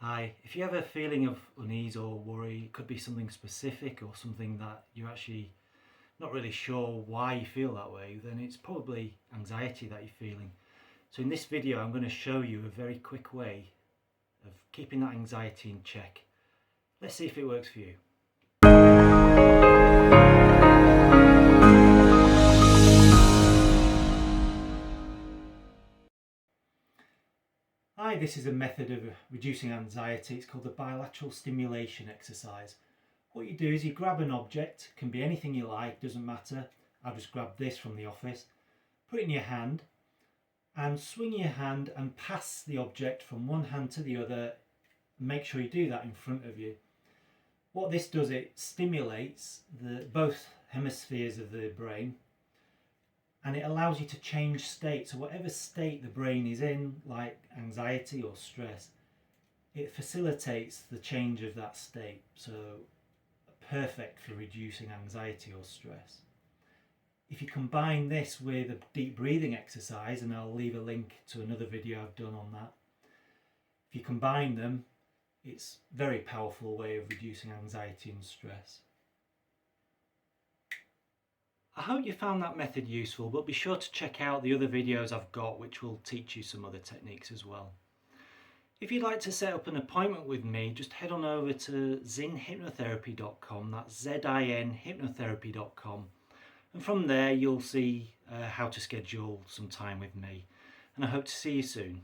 Hi, if you have a feeling of unease or worry, it could be something specific or something that you're actually not really sure why you feel that way, then it's probably anxiety that you're feeling. So in this video, I'm going to show you a very quick way of keeping that anxiety in check. Let's see if it works for you. Hi, this is a method of reducing anxiety. It's called the bilateral stimulation exercise. What you do is you grab an object, can be anything you like, doesn't matter. I'll just grab this from the office, put it in your hand and swing your hand and pass the object from one hand to the other. Make sure you do that in front of you. What this does, it stimulates both hemispheres of the brain, and it allows you to change state. So whatever state the brain is in, like anxiety or stress, it facilitates the change of that state. So perfect for reducing anxiety or stress. If you combine this with a deep breathing exercise, and I'll leave a link to another video I've done on that, if you combine them, it's a very powerful way of reducing anxiety and stress. I hope you found that method useful, but be sure to check out the other videos I've got which will teach you some other techniques as well. If you'd like to set up an appointment with me, just head on over to zinhypnotherapy.com, that's ZIN hypnotherapy.com, and from there you'll see how to schedule some time with me, and I hope to see you soon.